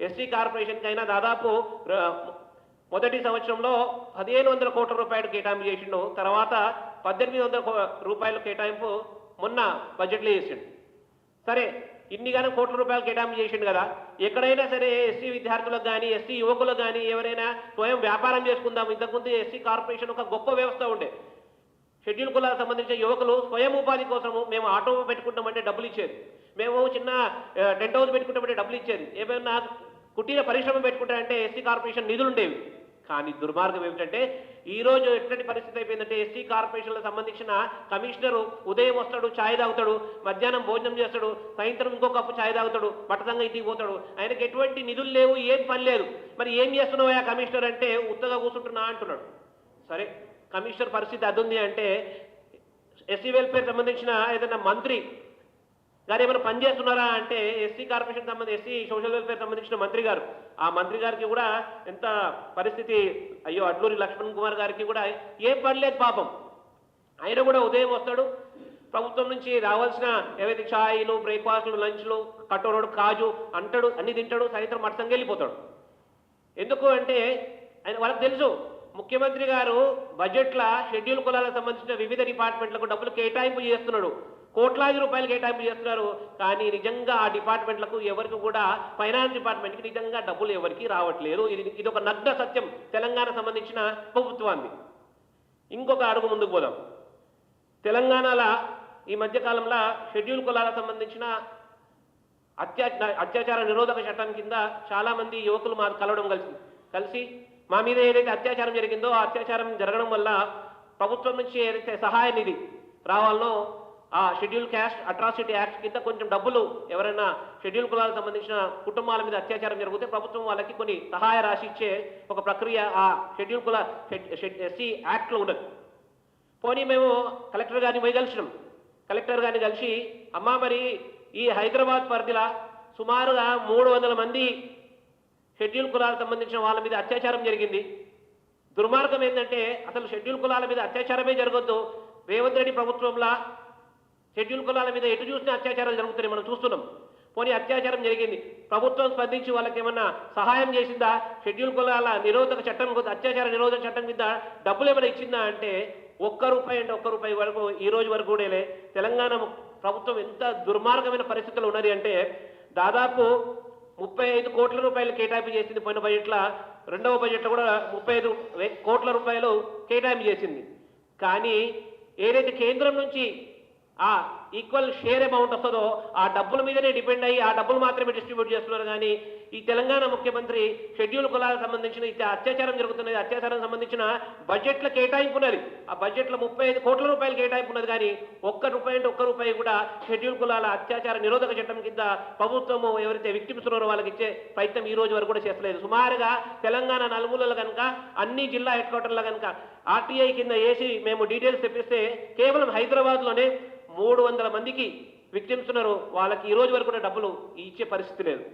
SC కార్పొరేషన్కి అయినా దాదాపు మొదటి సంవత్సరంలో 1500 కోట్ల రూపాయలు కేటాయింపు చేసిండు. తర్వాత 1800 రూపాయల కేటాయింపు మొన్న బడ్జెట్లో చేసిండు. సరే, ఇన్నిగానో కోట్ల రూపాయలు కేటాయింపు చేసిండు కదా, ఎక్కడైనా సరే ఎస్సీ విద్యార్థులకు కానీ ఎస్సీ యువకులకు కానీ ఎవరైనా స్వయం వ్యాపారం చేసుకుందాం. ఇంతకుముందు ఎస్సీ కార్పొరేషన్ ఒక గొప్ప వ్యవస్థ ఉండే. షెడ్యూల్ కులాలకు సంబంధించిన యువకులు స్వయం ఉపాధి కోసము మేము ఆటో పెట్టుకుంటామంటే డబ్బులు ఇచ్చేది, మేము చిన్న టెంట్ హౌస్ పెట్టుకుంటామంటే డబ్బులు ఇచ్చేది, ఏమైనా కుటీర పరిశ్రమ పెట్టుకుంటారంటే ఎస్సీ కార్పొరేషన్ నిధులు ఉండేవి. కానీ దుర్మార్గం ఏమిటంటే ఈరోజు ఎట్లాంటి పరిస్థితి అయిపోయిందంటే ఎస్సీ కార్పొరేషన్లకు సంబంధించిన కమిషనరు ఉదయం వస్తాడు, ఛాయ్ తాగుతాడు, మధ్యాహ్నం భోజనం చేస్తాడు, సాయంత్రం ఇంకో కప్పు ఛాయ్ తాగుతాడు, పట్టదంగా ఇంటికి పోతాడు. ఆయనకి ఎటువంటి నిధులు లేవు, ఏం పని లేదు. మరి ఏం చేస్తున్నావు ఆ కమిషనర్ అంటే ఉత్తగా కూర్చుంటున్నా అంటున్నాడు. సరే, కమిషనర్ పరిస్థితి అదుంది అంటే ఎస్సీ వెల్ఫేర్ సంబంధించిన ఏదైనా మంత్రి గారు ఏమైనా పని చేస్తున్నారా అంటే ఎస్సీ కార్పొరేషన్ సంబంధించి ఎస్సీ సోషల్ వెల్ఫేర్ సంబంధించిన మంత్రి గారు, ఆ మంత్రి గారికి కూడా ఎంత పరిస్థితి, అయ్యో అడ్లూరి లక్ష్మణ్ కుమార్ గారికి కూడా ఏం పని లేదు పాపం. ఆయన కూడా ఉదయం వస్తాడు, ప్రభుత్వం నుంచి రావాల్సిన ఏవైతే ఛాయలు, బ్రేక్ఫాస్ట్లు, లంచ్లు, కట్టోరోడు, కాజు అంటాడు, అన్ని తింటాడు, సాయంత్రం మట్టంగా వెళ్ళిపోతాడు. ఎందుకు అంటే ఆయన వాళ్ళకి తెలుసు ముఖ్యమంత్రి గారు బడ్జెట్లో షెడ్యూల్ కులాలకు సంబంధించిన వివిధ డిపార్ట్మెంట్లకు డబ్బులు కేటాయింపు చేస్తున్నాడు, కోట్లాది రూపాయలు కేటాయింపు చేస్తున్నారు. కానీ నిజంగా ఆ డిపార్ట్మెంట్లకు ఎవరికి కూడా ఫైనాన్స్ డిపార్ట్మెంట్కి నిజంగా డబ్బులు ఎవరికి రావట్లేదు. ఇది ఒక నగ్న సత్యం తెలంగాణ సంబంధించిన ప్రభుత్వాన్ని. ఇంకొక అడుగు ముందుకు పోదాం. తెలంగాణలో ఈ మధ్యకాలంలో షెడ్యూల్ కులాలకు సంబంధించిన అత్యాచార నిరోధక చట్టం కింద చాలామంది యువకులు మా కలవడం కలిసి మా మీద ఏదైతే అత్యాచారం జరిగిందో ఆ అత్యాచారం జరగడం వల్ల ప్రభుత్వం నుంచి ఏదైతే సహాయ నిధి రావాలనో ఆ షెడ్యూల్ క్యాస్ట్ అట్రాసిటీ యాక్ట్ కింద కొంచెం డబ్బులు ఎవరైనా షెడ్యూల్ కులాలకు సంబంధించిన కుటుంబాల మీద అత్యాచారం జరిగితే ప్రభుత్వం వాళ్ళకి కొన్ని సహాయ రాశి ఇచ్చే ఒక ప్రక్రియ ఆ షెడ్యూల్ కుల ఎస్సీ యాక్ట్లో ఉండదు. పోనీ మేము కలెక్టర్ గారిని పోయి కలిసినాం. కలెక్టర్ గారిని కలిసి అమ్మా మరి ఈ హైదరాబాద్ పరిధిలో సుమారుగా 300 మంది షెడ్యూల్ కులాలకు సంబంధించిన వాళ్ళ మీద అత్యాచారం జరిగింది. దుర్మార్గం ఏంటంటే అసలు షెడ్యూల్ కులాల మీద అత్యాచారమే జరగొద్దు. రేవంత్ రెడ్డి ప్రభుత్వంలో షెడ్యూల్ కులాల మీద ఎటు చూసినా అత్యాచారాలు జరుగుతున్నాయి, మనం చూస్తున్నాం. పోనీ అత్యాచారం జరిగింది, ప్రభుత్వం స్పందించి వాళ్ళకి ఏమన్నా సహాయం చేసిందా? షెడ్యూల్ కులాల నిరోధక చట్టం, అత్యాచార నిరోధక చట్టం కింద డబ్బులు ఏమైనా ఇచ్చిందా అంటే ఒక్క రూపాయి వరకు ఈ రోజు వరకు కూడా తెలంగాణ ప్రభుత్వం ఎంత దుర్మార్గమైన పరిస్థితులు ఉన్నది అంటే దాదాపు 35 కోట్ల రూపాయలు కేటాయింపు చేసింది పోయిన బడ్జెట్లో. రెండవ బడ్జెట్లో కూడా 35 కోట్ల రూపాయలు కేటాయింపు చేసింది. కానీ ఏదైతే కేంద్రం నుంచి ఆ ఈక్వల్ షేర్ అమౌంట్ వస్తుందో ఆ డబ్బుల మీదనే డిపెండ్ అయ్యి ఆ డబ్బులు మాత్రమే డిస్ట్రిబ్యూట్ చేస్తున్నారు. కానీ ఈ తెలంగాణ ముఖ్యమంత్రి షెడ్యూల్ కులాలకు సంబంధించిన అత్యాచారం జరుగుతున్నది, అత్యాచారం సంబంధించిన బడ్జెట్లో కేటాయింపు ఉన్నది. ఆ బడ్జెట్లో 35 కోట్ల రూపాయలు కేటాయింపు ఉన్నది. కానీ ఒక్క రూపాయి కూడా షెడ్యూల్ కులాల అత్యాచార నిరోధక చట్టం కింద ప్రభుత్వము ఎవరైతే విక్టిమ్స్ ఉన్నారో వాళ్ళకి ఇచ్చే ప్రయత్నం ఈ రోజు వరకు కూడా చేస్తలేదు. సుమారుగా తెలంగాణ నలుమూలలో కనుక అన్ని జిల్లా హెడ్ క్వార్టర్లో కనుక ఆర్టీఐ కింద వేసి మేము డీటెయిల్స్ తెప్పిస్తే కేవలం హైదరాబాద్లోనే 300 మందికి విక్టిమ్స్ ఉన్నారు. వాళ్ళకి ఈ రోజు వరకు కూడా డబ్బులు ఇచ్చే పరిస్థితి లేదు.